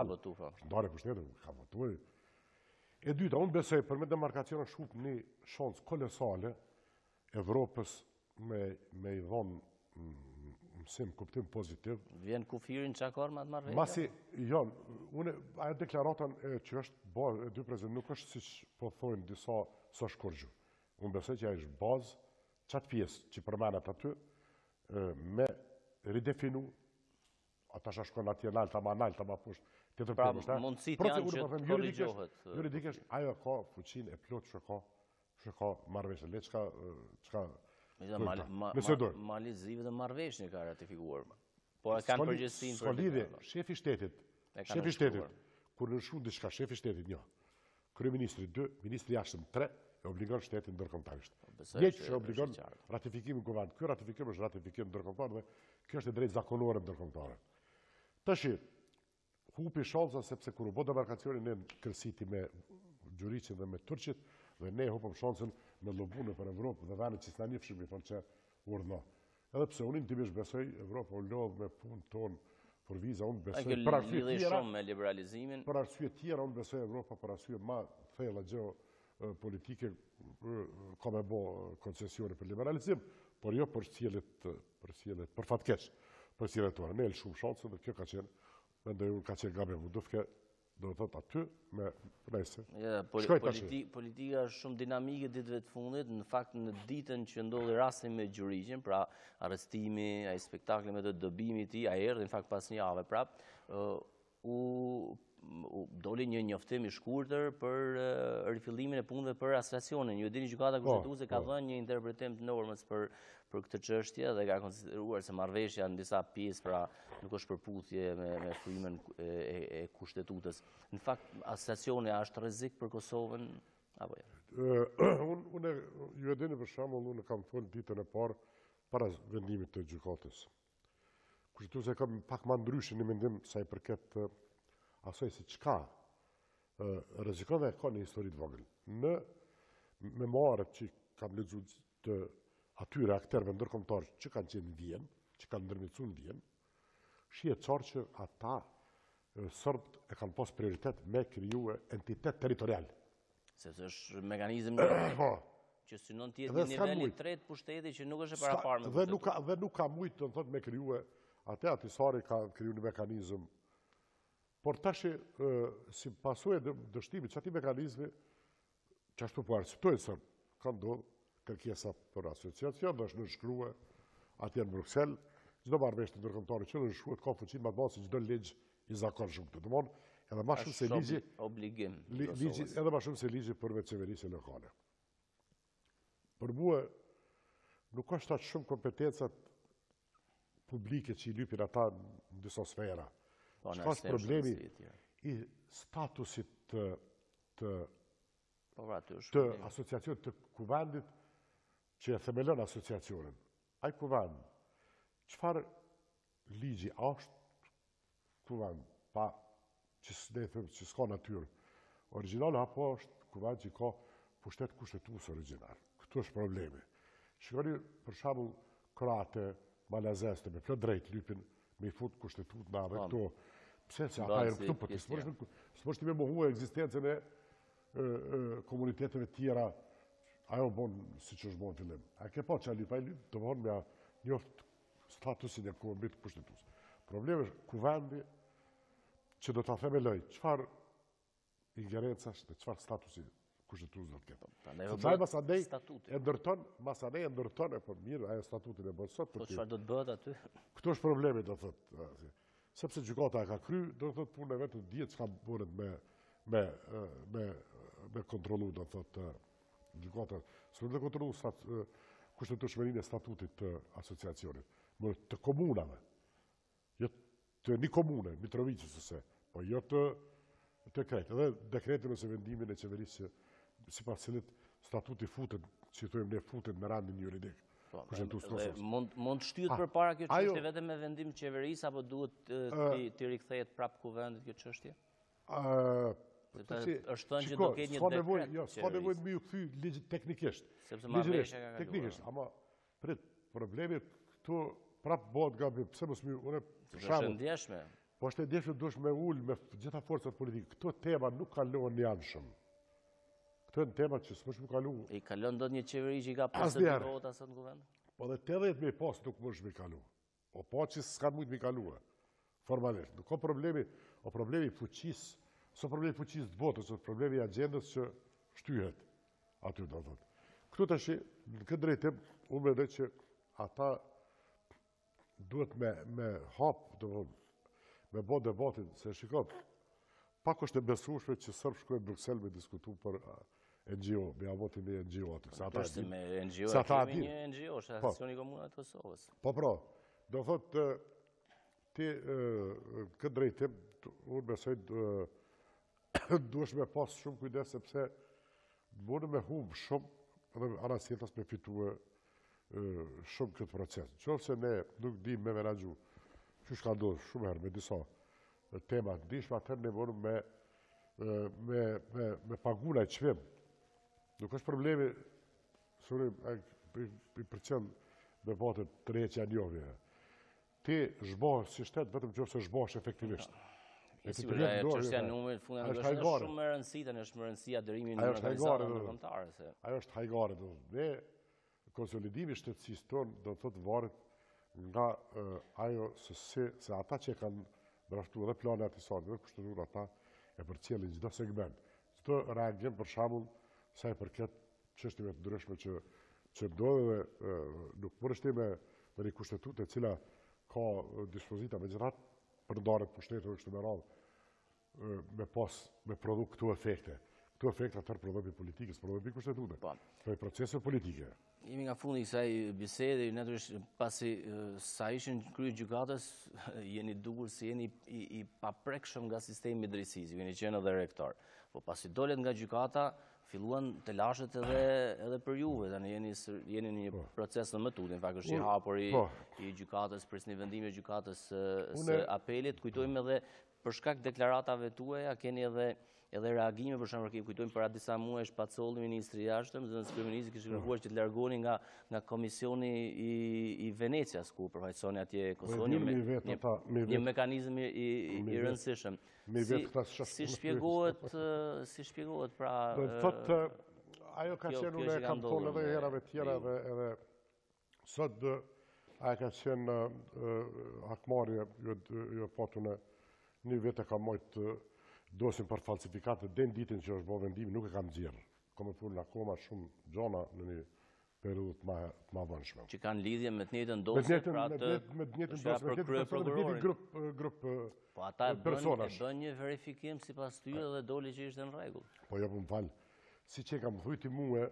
votu. Ndarë kushtetin ka votuar. E dyta, unë besoj për me demarkacionin shkup një shansë kolosale Evropës me i dhonë mësim, kuptim pozitiv. Vjen kufirin çakor me atë marrëveshje? Masi, ajo deklaratën që është bazë, e dy prezident, nuk është siç po thonë disa s'është korrigju. Unë besoj që ajo është bazë, çat pjesë që përmendet aty, me ridefinu, ata shkon atje nalt, ama poshtë. Pra mundësit janë që të korrigjohet. Juridikisht, ajo ka fuqinë e plotë që ka marrëveshje. Le çka Mali Zi dhe marrëveshjen ka ratifikuar. Por e kanë përgjegjësinë për lidhje. Shefi i shtetit, kur nënshkruan diçka, shefi i shtetit 1, kryeministri 2, ministri i jashtëm 3, e obligon shtetin ndërkombëtarisht. Një që obligon ratifikimin kuvend. Ky ratifikim është ratifikim ndërkombëtar dhe kjo është e drejtë zakonore ndërkombëtare. Tash hupi shansa sepse kur u bë demarkacioni ne kërciti me Gjuricin dhe me Turqit dhe ne hupëm shansën me lobune për Evropë dhe vende që s'na njihshim i thonë që urdhno. Edhe pse unë intimisht besoj Evropa u lodh me punën tonë për viza, unë besoj për arsye tjera me liberalizimin. Për arsye tjera unë besoj Evropa për arsye më thella politike ka me bë koncesione për liberalizim, por jo për sjelljet për fatkeq, për sjelljet tona. Ne lëshum shansën dhe kjo ka qenë mendoj unë ka qenë gabim Dufke, do të thotë aty me prese. Politika është shumë dinamike ditëve të fundit, në fakt në ditën që ndodhi rasti me Gjuricin, pra arrestimi, ai spektakli me të dëbimit i tij, ai erdhi në fakt pas një jave prap, doli një njoftim i shkurtër për rifillimin e punëve për asasionin. Ju e dini gjykata kushtetuese ka dhënë një interpretim të normës për këtë çështje dhe ka konsideruar se marrëveshja në disa pjesë pra nuk është përputhje me frymën e kushtetutës. Në fakt asasioni është rrezik për Kosovën apo jo? Unë ju e dini për shembull, unë kam folur ditën e parë para vendimit të gjykatës. Kushtetuesa ka pak më ndryshe në mendim sa i përket asaj se çka rrezikon dhe ka një histori të vogël. Në memoarët që kam lexuar të atyre aktorëve ndërkombëtar që kanë qenë në Vjenë, që kanë ndërmjetësuar në Vjenë, shihet qartë që ata serbët e kanë pas prioritet me krijuar entitet territorial. Sepse është mekanizëm që synon të jetë një nivel i tretë pushteti që nuk është e paraparë me pushtetin. Dhe nuk ka mujt të thotë me krijuar atë Atisari ka krijuar një mekanizëm. Por tash si pasojë dështimit çati mekanizmi që ashtu po arsyetohet se ka ndodhur kërkesa për asociacion, dhe është nënshkruar atje në Bruksel, çdo marrëveshje ndërkombëtare që nënshkruhet ka fuqinë më të madhe se çdo ligj i zakonshëm. Domthon, edhe më shumë se ligji obligim. Edhe më shumë se ligji për qeverisje lokale. Për mua nuk është aq shumë kompetencat publike që i lypin ata në disa sfera. Çka është problemi i statusit të asociacionit të kuvendit që e themelon asociacionin. Ai kuvend, çfarë ligji është kuvend pa që s'ka natyrë origjinale apo është kuvend që ka pushtet kushtetues origjinal. Këtu është problemi. Shikoni për shembull kroatë, malazeste me plot drejt lypin me i fut kushtetut na dhe këto. Pse se ata janë këtu, po ti s'mund të më mohuar ekzistencën e komuniteteve tjera ajo bon si që është bon fillim. A ke pa që a lipa i lyp, të vonë me a njoft statusin e kombit kushtetus. Problemi është kuvendi që do të theme loj, qëfar ingerencash dhe qëfar statusi kushtetus do të ketë. Masadej e ndërton e po mirë, ajo statutin e bënë sot. Po qëfar do të bëhet aty? Këto është problemi, do thëtë. Sepse gjykata e ka kry, do thëtë punë e vetë të djetë që ka bënet me kontrolu, do thëtë, gjykata. Së në dhe kontrolu kushtetueshmërinë e statutit të asociacionit, më të komunave. Jo të një komune, Mitrovicës ose, po jo të krejtë. Edhe dekretin ose vendimin e qeverisë, si pas cilit statuti futet, që thujmë ne futet me randin juridik. Mund shtyhet për para kjo çështje vetëm me vendim qeverisë, apo duhet të rikthehet prapë kuvendit kjo çështje? Është thënë që do ketë një dekret. Jo, s'ka nevojë të më ju kthy ligjit teknikisht. Sepse marrëveshja ka kaluar. Teknikisht, ama prit, problemi këtu prapë bëhet gabim. Pse mos më unë është e ndjeshme. Po është e ndjeshme, duhesh me ul me gjitha forcat politike. Këto tema nuk kalohen janshëm. Këto janë tema që s'mësh më kalu. I kalon dot një qeveri që i ka 52 vota sot në kuvend? Po dhe 80 pas nuk mësh më kalu. O po që s'kan mujt më kaluar. Formalisht. Nuk ka problemi, o problemi fuqisë. Së problemi fuqisë të botës, së problemi i agendës që shtyhet aty, do thotë. Këtu të shi, në këtë drejtim, unë mendoj që ata duhet me hapë, me bo debatin, se shiko, pak është e besueshme që Sërbë shkojnë në Bruxelles me diskutu për NGO, me avotin e NGO aty. Përse me NGO e kemi një NGO, është Asociacioni Komunave të Kosovës. Po pra, do thotë, ti këtë drejtim, unë besoj duhesh me pas shumë kujdes, sepse mundë me humbë shumë, edhe anas tjetës me fitue shumë këtë proces. Qoftë se ne nuk dim me menaxhu, që shka ndodhë shumë herë me disa tema të ndishme, atër ne mundë me paguna i qvim. Nuk është problemi, i përqen me batët të reqja njovje. Ti zhbohë si shtetë, vetëm qoftë se zhbohësh efektivisht. Çështja e numrit fundit është shumë më e rëndësishme, është më rëndësia dërimi në organizatën ndërkombëtare. Ajo është hajgare. Ne konsolidimi i shtetësisë tonë do të thotë varet nga ajo se ata që kanë draftuar edhe planin atisor, dhe kushtetuar ata e përcjellin çdo segment. Çdo reagim për shembull sa i përket çështjeve të ndryshme që ndodhen dhe nuk mundesh ti me një kushtetutë e cila ka dispozita megjithatë për ndarët pushtetë kështu me radhë me prodhu këtu efekte. Këtu efekte atër prodhobi politikës, prodhobi kushtetute. Për procese politike. Jemi nga fundi kësaj bisede, natërisht pasi sa ishin krye gjykatës, jeni dukur si jeni i paprekshëm nga sistemi i drejtësisë, jeni qenë edhe rektor. Po pasi dolet nga gjykata, filluan të lashet edhe për juve, tani jeni në një proces në mëtut, në fakt është i hapur i gjykatës, prisni vendime gjykatës së apelit, kujtojmë edhe për shkak deklaratave tuaja, keni edhe reagime, për shembull kujtojmë para disa muajsh Pacolli, ministri i jashtëm, zëvendës kryeministri kishte kërkuar që të largoni nga komisioni i Venecias, ku përfaqësoni atje Kosovën, një mekanizëm i rëndësishëm. Si shpjegohet pra... Thotë, ajo ka qenë, unë e kam thonë edhe herave tjera edhe sot ajo ka qenë hakmarje, jo patune, një vete ka mojtë dosin për falsifikate, den ditin që është bo vendimi, nuk e kam gjirë. Kom e punë akoma shumë gjona në një periudhë të ma vëndshme. Që kanë lidhje me të njëjtën dosje pra të për krye prokurorin. Grup po ata e bën një verifikim si pas tyre dhe doli që ishte në rregull. Po jo, më falë. Si që kam thujti muë,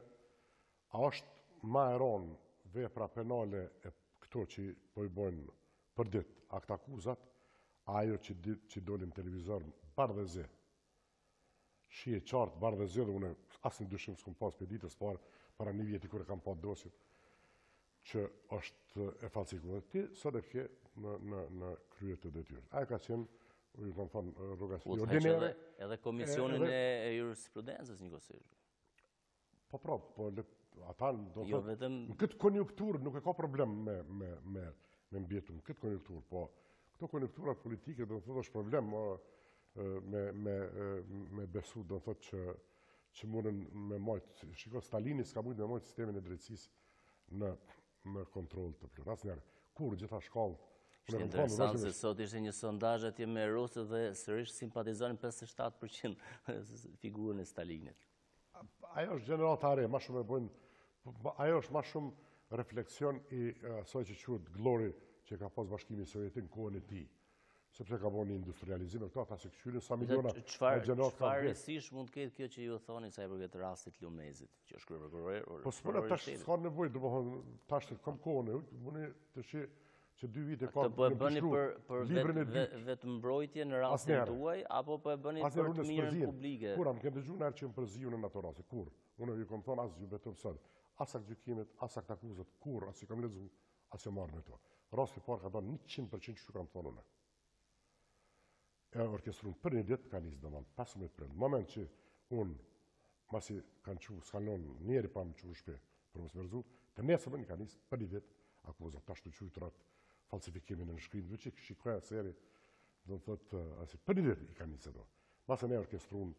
a është ma e ronë vepra penale e këto që po i bojnë për dit, akt akuzat, ajo që doli në televizor bardhe zi. Shi e qartë bardhe zi dhe une asë në dyshim s'kom pas për ditës parë, para një vjeti kërë kam pa dosit që është e falsifikuar. Ti sot e ke në kryet të detyrës. Aja ka qenë, ju kam thonë, rrugas një ordinere. Edhe komisionin e jurisprudencës njëkohësisht. Po pra, ata në këtë konjunkturë nuk e ka problem me mbjetu, në këtë konjunkturë, po këto konjunkturat politike do të thotë është problem me besu do të thotë që mundën me mojtë, shiko, Stalini s'ka mujtë me mojtë sistemin e drejtësisë në kontrol të plot. Asnjëherë, kur gjitha shkallët. Është interesant se sot ishte një sondazh atje me rusët dhe sërish simpatizonin 57% figurën e Stalinit. Ajo është gjeneratare, ma shumë e bojnë, ajo është ma shumë refleksion i asaj që quhet glory që ka pas Bashkimi Sovjetik në kohën e tij. Sepse ka bërë një industrializim, këto ata se këshyrin sa miliona gjenerat ka bërë. Rësish mund të ketë kjo që ju thoni sa i përket rastit Lumezit, që është kërëve. Po s'përë tash s'ka nevojë, domethënë tash kam kohën, unë të shi që 2 vite ka po e bëni për vetë mbrojtje në rastin tuaj, apo po e bëni për të mirën publike? Kur më kanë dëgjuar që më përziu në ato raste, kur? Unë ju kam thonë as ju betëm sot, as gjykimet, as akuzat, kur, as i kam lexuar, as e marr me to. Rasti parë ka dhënë 100% që kam thonë unë. E orkestruar për një ditë ka nisë domon 15 prind. Në moment që unë masi kanë qenë skalon njëri pa më çu shpe për mos mërzu, të nesër ka nisë për një ditë akuzat tash të çujtrat falsifikimin në shkrim, që shikoja seri, do të thotë asi për një ditë i ka nisë ato. Masa ne orkestruan,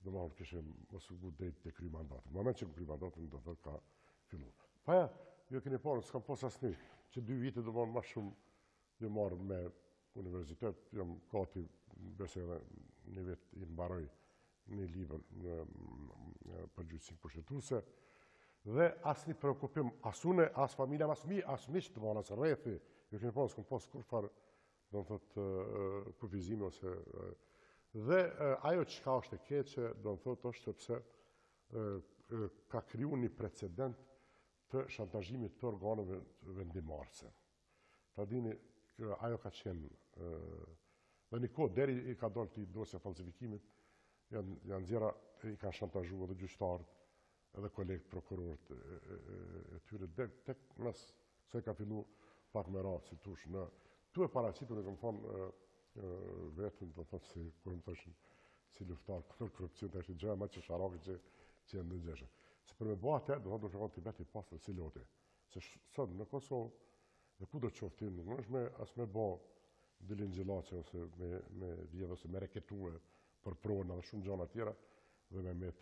domon kishim mos u gut te kry mandatin. Në moment që kry mandatin do të thotë ka filluar. Pa ja, ju keni parë s'kam pas asnjë që 2 vite domon më shumë ju marr me universitet, jam gati besoj edhe një vit i mbaroj një libër për gjyqësinë kushtetuese dhe asnjë preokupim as unë, as familja, as miq të vona së rrethi, ju keni pas s'kam pas kurfar, do të thotë kufizime ose dhe ajo çka është e keqe, do të thotë është sepse ka krijuar një precedent të shantazhimit të organeve vendimmarrëse. Ta dini ajo ka qenë dhe një kohë deri i ka dalë këtij dosja falsifikimit, janë nxjerra i kanë shantazhuar edhe gjyqtarët, edhe kolegët prokurorët e tyre tek nas se ka filluar pak më radhë si tush në tu e paraqitur e kam thonë vetëm do thotë si kur më thoshin si luftar kundër korrupsionit tash gjëja më çesharake që janë ndonjëherë. Se për me bëu atë do thotë shkon ti vetë pastër si lote. Se sot në Kosovë dhe ku do të qoftë nuk është as me bë dilin xhillaçe ose me vjedh ose me reketue për provën edhe shumë gjëra tjera dhe me met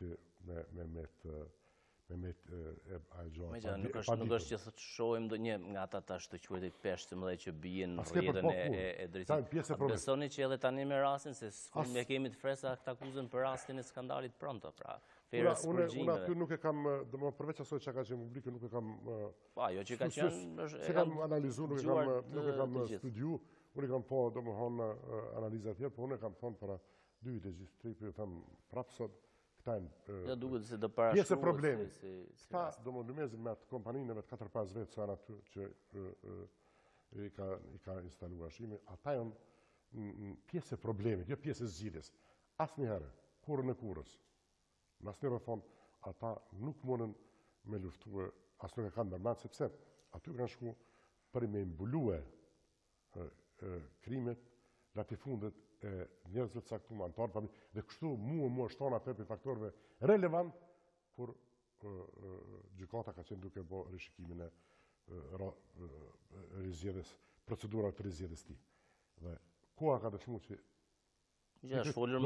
nuk është që të shohim ndonjë nga ata tash të quajtur peshë të mëdha që bien në rrjetën e drejtësisë. Besoni që edhe tani me rastin se ne kemi të freskëta këtë akuzën për rastin e skandalit Pronto, pra ferës përgjimeve. Unë aty nuk e kam, domethënë përveç asaj që ka qenë publike, nuk e kam jo që ka qenë se kam analizuar, nuk e kam studiu, unë kam po domethënë analiza tjetër, por unë kam thonë para 2 vite gjithë ju them prapë sot këta ja duket se do parashtrohet pjesë e problemit. Këta domethënë Lumezi me atë kompaninë vetë 4-5 vjet sa aty që i ka instaluar shimi, ata janë pjesë e problemit, jo pjesë e zgjidhjes. Asnjëherë, kurrën e kurrës. Në asnjë rrethon ata nuk mundën me luftue, as nuk e kanë ndërmend sepse aty kanë shku për me mbulue krimet, latifundet e njerëzve të caktuar, antarë familje, dhe kështu mua shton atë për faktorëve relevant kur gjykata ka qenë duke bërë rishikimin e rizgjedhjes, procedurat të rizgjedhjes tij. Dhe koha ka dëshmuar që është folur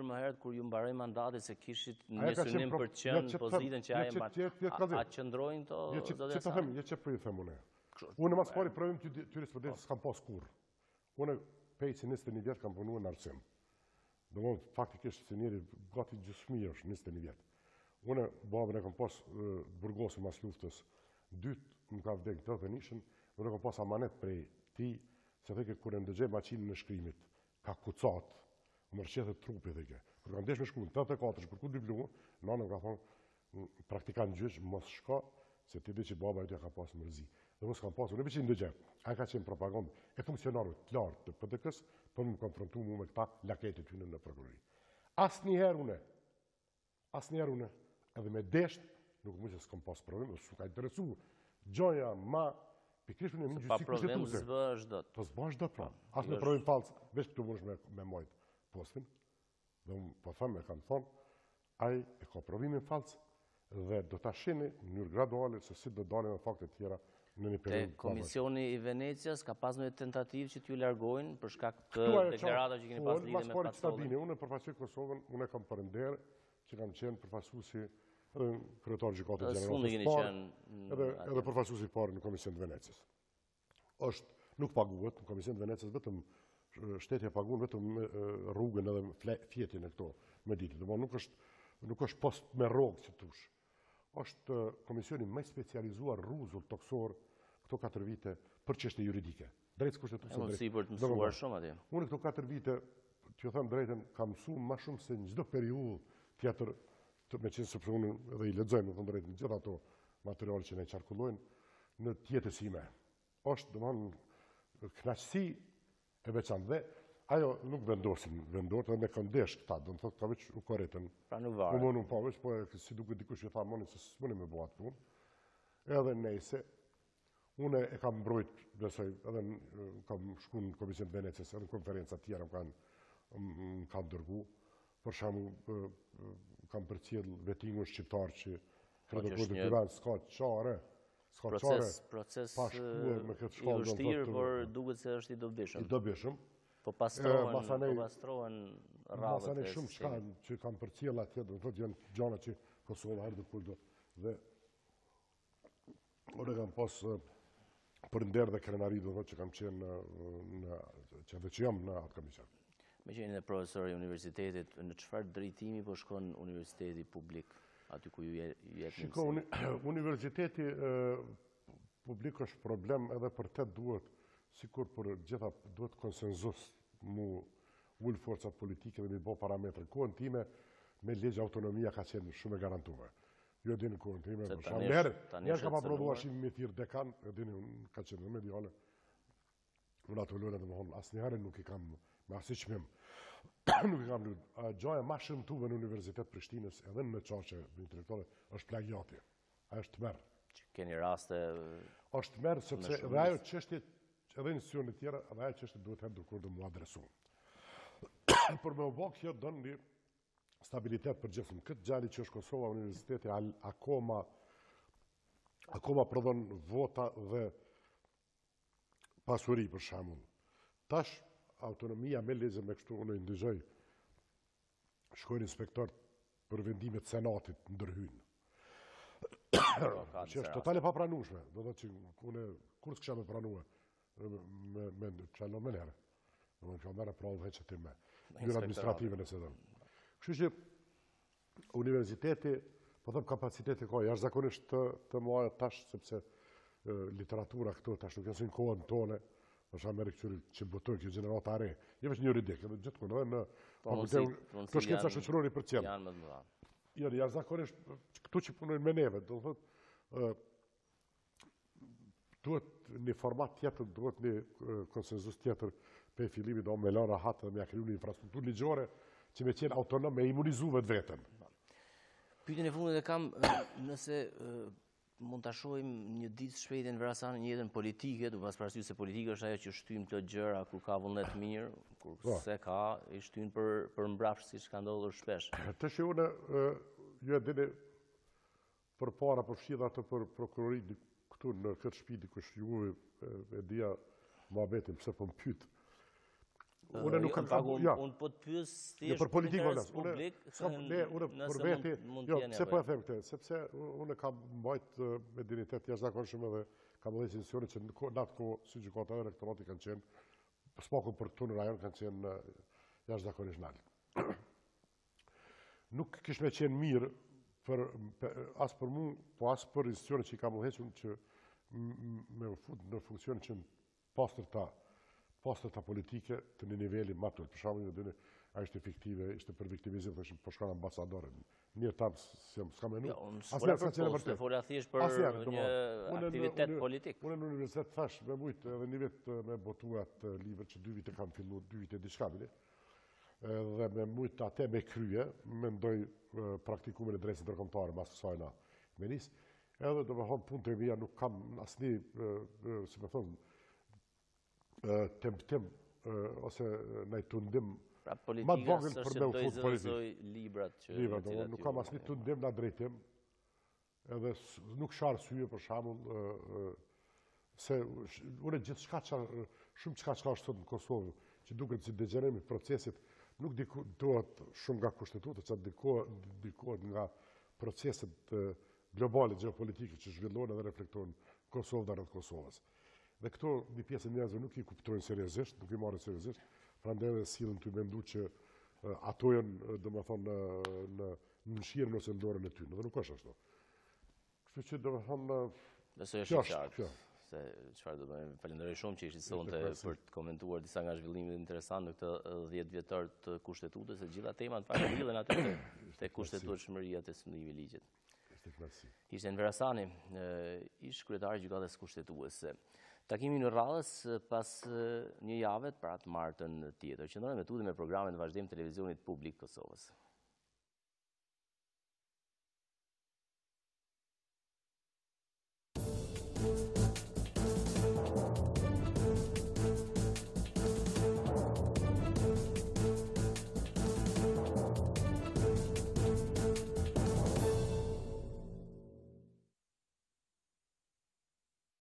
më herët kur ju mbaroi mandati se kishit një synim për të qenë pozitën që ai a qëndrojnë to që të them, që po ju them unë. Unë mas pari provim ty jurisprudencës s'kam pas kurrë. Unë pejtë 21 vjet kam punuar në arsim. Domthonë faktikisht si njëri gati gjysmëri është 21 vjet. Unë babën e kam pas burgosi mas luftës. Dytë më ka vdekur të venishën, unë kam pas amanet prej tij, se thekë kur e ndëgjoj makinën e shkrimit, ka kucat, mërqetë trupi dhe ke. Kur kam desh me shku në 84 për ku diplomë, nana ka thonë praktikant gjyq mos shko, se ti di që baba e ka pas mërzi. Dhe mos kam pasur, në veçin ndëgje, a ka qenë propagandë e funksionarëve të lartë të PDK-s, për më konfrontu mu me këta laketit hynë në prokurori. Asnjëherë une, edhe me desht, nuk më që s'kam pas problem, dhe s'ka interesu. Gjoja ma, pikrish në një gjyqësi kushtetuese. Po s'bësh dot pra. As me provim falc, veç këtu mundesh me mojt postin. Dhe unë po them, e kam thonë, ai e ka provimin falc dhe do ta shihni në mënyrë graduale se si do dalin fakte të tjera në një periudhë. Komisioni i Venecias ka pas një tentativë që t'ju largojnë për shkak të deklaratave që keni pas lidhje me Pacolin. Unë përfaqësoj Kosovën, unë kam përender që kam qenë përfaqësuesi edhe kryetar gjykatës Edhe s'fundi keni qenë edhe përfaqësuesi parë në Komision të Venecës. Nuk paguhet në Komision të Venecës, vetëm shteti e paguan vetëm rrugën edhe fjetjen e këto me ditë. Nuk është post me rrogë që tush. Është komisioni më specializuar rruzull toksor këto 4 vite për çështje juridike. Drejt kushtetuese. Mundësi për të mësuar shumë atje. Unë këto 4 vite, t'ju them drejtën, kam mësuar më shumë se në çdo periudhë tjetër, me qenë sepse unë edhe i lexoj, më thënë drejtën, gjithë ato materiale që ne qarkullojnë në jetës ime. Është domthonë kënaqësi e veçantë dhe ajo nuk vendosin vendorët dhe me këndesh këta, do të thotë ka veç u korritën. Pra nuk varet. Unë pa veç, po si duket dikush që tha moni se s'muni me bëhat punë. Edhe nejse, unë e kam mbrojt, besoj, edhe kam shku në Komision të Venecës, edhe në konferenca tjera më kanë dërgu. Për shembull, kam përcjell vetingun shqiptar që kredo kur të dyran s'ka çare. Proces i vështirë, por duket se është i dobishëm. I dobishëm. Po pastrohen rradhët. Masane shumë çka që kam përcjell atje, do të thotë janë gjëra që Kosova erdhi kurdo. Dhe unë kam pas për nder dhe krenari, do të thotë që kam qenë që jam në atë komision. Me qenë profesor i universitetit, në çfarë drejtimi po shkon universiteti publik aty ku ju jetni? Shiko, universiteti publik është problem edhe për te duhet, sikur për gjitha duhet konsenzus mu ullë forcat politike dhe mi bo parametre. Kohën time me legje autonomia ka qenë shumë e garantume. Jo e dini kohën time, njerë ka pa prodhua shimi me thirë dekan, e dini ka qenë në mediale. Unë ato lëre dhe më honë, asë njëherë nuk i kam me asë qmim. Nuk i kam lëre. Gjoja ma shëmtuve në Universitet Prishtinës edhe në qaqe intelektuale është plagiati. Ajo është merë. Keni raste... është merë, sepse dhe ajo qështje, edhe institucionet tjera, edhe ajo qështje duhet herë kur dhe mu adresu. Për me u bo kjo dënë një stabilitet për gjithëm. Këtë gjali që është Kosova Universiteti akoma prodhon vota dhe pasuri për shamull. Tash, autonomia me legje me kështu unë i ndëgjoj shkojnë inspektor për vendimet senatit ndërhynë. Që është totale pa pranushme. Do dhe që une kur s'kësha me pranue me qëllon me nere. Do dhe që mene pravë dhe që ti me njërë administrative nëse dhe. Kështu që universiteti, po thëmë kapaciteti ka, jashtë zakonisht të muaja tash, sepse literatura këto tash nuk jënë kohën tone, është Amerikë qëri që botoj kjo generata are. Je veç një juridik, edhe gjithë kënë, edhe në fakultetin, të shkenca shoqërori për qenë. Janë më të mëdha. Jashtë zakonisht, këtu që punojnë me neve, do të thotë, duhet një format tjetër, duhet një konsenzus tjetër pe fillimi do me lënë rahat dhe me ja kriju një infrastrukturë ligjore që me qenë autonom me imunizu vetë vetën. Pyetjen e fundit e kam, nëse mund ta shohim një ditë shpejt në Vrasan një jetën politike, duke pas parasysh se politika është ajo që shtyn këto gjëra kur ka vullnet mirë, kur se ka, i shtyn për mbrapsht siç ka ndodhur shpesh. Të që unë, ju e dini, për para për fshidha të për prokurorit këtu në këtë shtëpi dikush ju e dia mohabetin pse po më pyet. Unë nuk kam unë po të pyes thjesht për politikën interes publik. Unë për veti, jo, pse po e them këtë, sepse unë kam mbajt me dignitet jashtëzakonshëm edhe kam dhënë institucione që në atë kohë si gjykata elektorati kanë qenë, spaku për këtu në rajon kanë qenë jashtëzakonisht lart. Nuk kish me qenë mirë as për mu, po as për institucionet që i kam udhëhequr që me fut në funksion që pastërta politike të një niveli më të. Për shembull, a ishte fiktive, ishte për viktimizim, thëshim po shkon ambasadorët. Mirë tam s'kam menu. Unë fola thjesht për një aktivitet politik. Unë në universitet thash me mujt edhe një vit me botuat libër që 2 vite kam fillu, 2 vite diçka bile. Dhe me mujt atë me krye, mendoj praktikumin e drejtës ndërkombëtare mas kësaj na me nis. Edhe do të thonë punët e mia nuk kam asnjë, si më thon, temptim ose ndaj tundim. Pra politika është që do i zëvendësoj librat që nuk kam asnjë tundim na drejtim. Edhe nuk shar syje për shembull se unë gjithçka shumë çka është sot në Kosovë që duket si degenerim i procesit nuk dikohet shumë nga kushtetuta, që dikohet nga proceset globale geopolitike që zhvillohen edhe reflektojnë Kosovë dhe rreth Kosovës. Dhe këto një pjesë e njerëzve nuk i kuptojnë seriozisht, nuk i marrin seriozisht, prandaj edhe sillen të mendu që ato janë, domethënë, në mëshirën ose në dorën e tyre, dhe nuk është ashtu. Kështu që domethënë Besoj është qartë. Se çfarë do të bëjmë. Falenderoj shumë që ishit sonte për të komentuar disa nga zhvillimet interesante në këtë 10 vjetor të kushtetutës, se gjitha temat fakt lidhen aty te kushtetutshmëria të ndërmjet ligjit. Ishte Enver Hasani, ish kryetari i gjykatës kushtetuese. Takimi në radhës pas një jave pra të martën tjetër. Qëndrojmë me tutje me programet në vazhdim televizionit publik Kosovës.